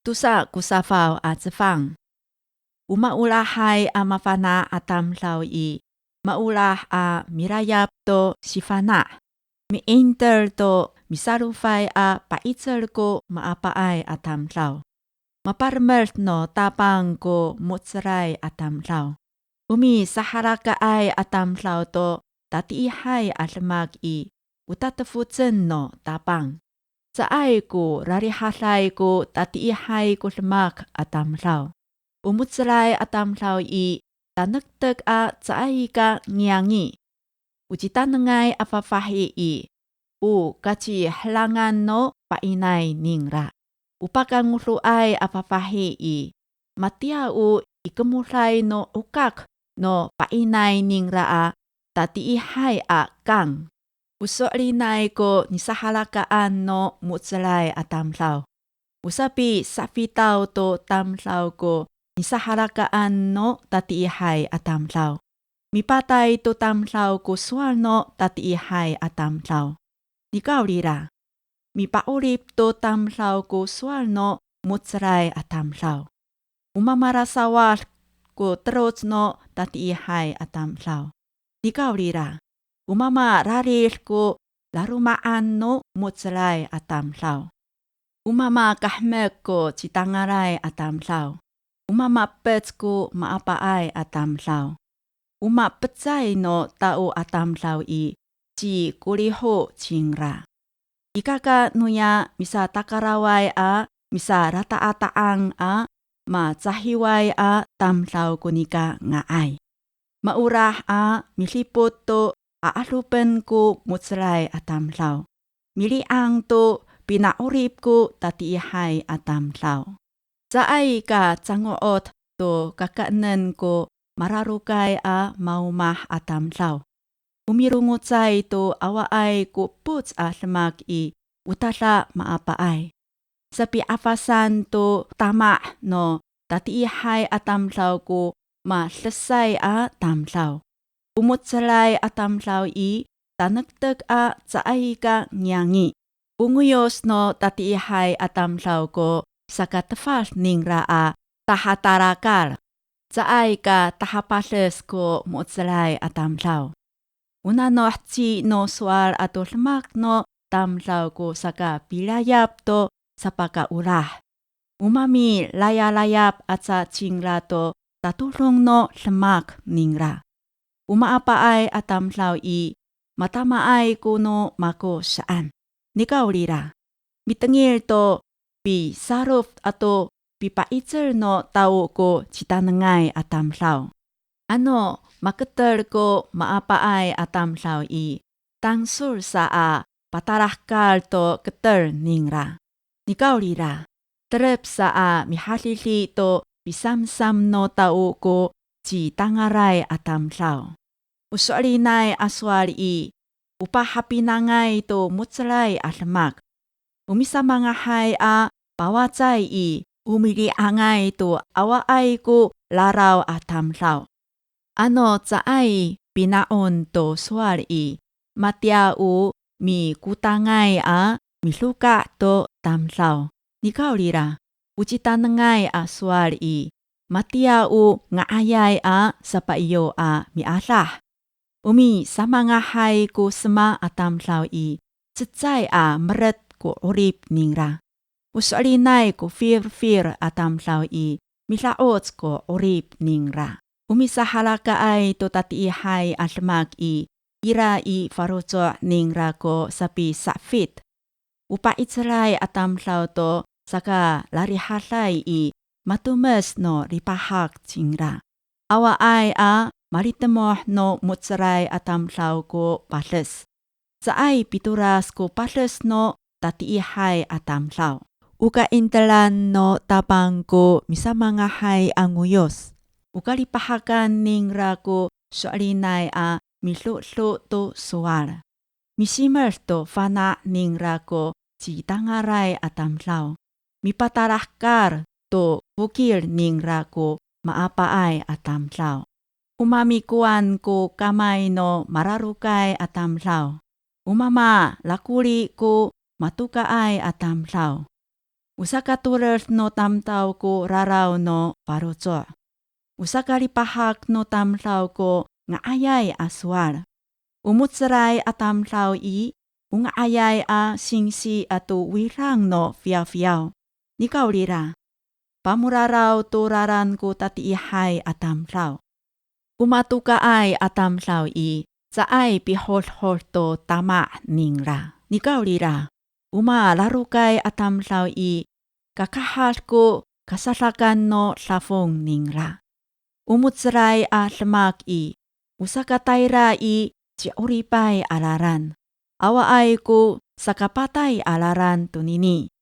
tusa kusafaw at zifang. Umaulahay a mafana atam law I. Maulah a mirayap to sifana. Mi-enter to misarufay a paitser ko maapaay atam law. Maparmert no tapang ko mutsaray atam law. Umi saharaka ay atam law to tatiihay almag I. Utatafutsen no tapang. Sa ay ko rarihalay ko tatiihay ko lmak atam law. Umutsaray atam law I. Tanagtag a sa ay ka ngiyangi. Ujitanangay apafahi I. Kachi halangan no painay ningra. Upakan nguluay apafahi I. Matia ikamulay no ukak no painay ningra a tatiihay a kang. Usorinay ko nisahalakaan no mutsalay atam law. Usapi sapitaw to tam law ko nisahalakaan no tatiihay atam law. Mipatay to tam law ko swal no tatiihay atam law. Nikaw lira. Mipaulip to tam law ko swal no mutsalay atam law. Umamarasawal ko trots no tatiihay atam law. Nikaw lira. Umama raril ko larumaan no mutsalay atam law. Umama kahmek ko chitangaray atam law. Umama pets ko maapaay atam law. Umapetsay no tao atam law I. Chi kuriho chingra. Ikaka nuya misa takaraway a misa rataataang a matsahiway a tam law kunika nga ay. Maurah a milipot to aalupen ko mutsalay atam law. Miliang to pinaurip ko tatiihay atam law. Sa ay ka tsangoot to kakaanan ko mararukay a maumah atam law. Umirungutsay to awaay ko puts a lamag I utala maapaay. Sa piafasan to tama no tatiihay atam law ko maslasay a tam law. Umutsalay atam law I tanagtag a sa ay ka ngiyangi. Unguyos no tatiihay atam law ko sa katafal ningra a tahatarakal. Sa ay ka tahapales ko mutsalay atam law. Una no chi no swal ato lamak no tam law ko sa ka pilayap to sa pagkaulah. Umami layalayap at sa chingra to tatulong no lamak ningra. Umaapaay atam law I. Matamaay ko no mako saan. Nikaw lira. Mitangil to pi saruf ato pipaitser no tao ko chitanangay atam law. Ano maketer ko maapaay atam law I. Tangsur sa a patarahkal to keter ningra. Nikaw lira. Terep sa a mihalili to pisamsam no tao ko chitangaray atam law. Usualinay aswal I. Upahapinangay to mutsalay alamak. Umisa mga hay a pawatsay I. Umiliangay to awaay ko laraw atam law. Ano sa ay pinaon to swal I. Matiao mi kutangay a miluka to tam law. Nikaw lira. Ujitanangay a swal I. Matiao nga ayay a sa paiyo a mialah. Umi sa mga hay ko sama atam law I. Tsitsay a meret ko urip ningra. Usualinay ko fear atam law I. Milaots ko urip ningra. Umi sa halaka ay to tatiihay almag I. Ira I farutso ningra ko sapi safit. Upaitsaray atam law to saka larihalay I. Matumes no ripahak chingra. Awa ay a maritemoh no mutsaray atam law ko pales. Sa ay pituras ko pales no tatiihay atam law. Uka intelan no tapang ko misa mga hay anguyos. Uka lipahakan ningra ko sualinay a milu-lu to suwal. Misimer to fana ningra ko chitangaray atam law. Mipatarahkar to bukil ningra ko maapaay atam law. Umamikuan ko kamay no mararukay atam law. Umama lakuli ko matukaay atam law. Usa ka tulad no tamtaw ko raraw no paruzo. Usa ka lipahak no tamtaw ko nga ayay aswal. Umutsaray a tamtaw nga ayay a singsi atu wirang no fiaw-fiaw. Nikaw lira. Pamuraraw turaran ko tatiihay a tamtaw. Umatuka ay a tamtaw sa ay pihol-hol to tama ningra. Nikaw lira. Laro kay atamlaw kakahal ko kasalakan no safong ningra. Umutsaray a lamak usa ka tayra si uripay alaran. Awa ay ko sa kapatay alaran tunini.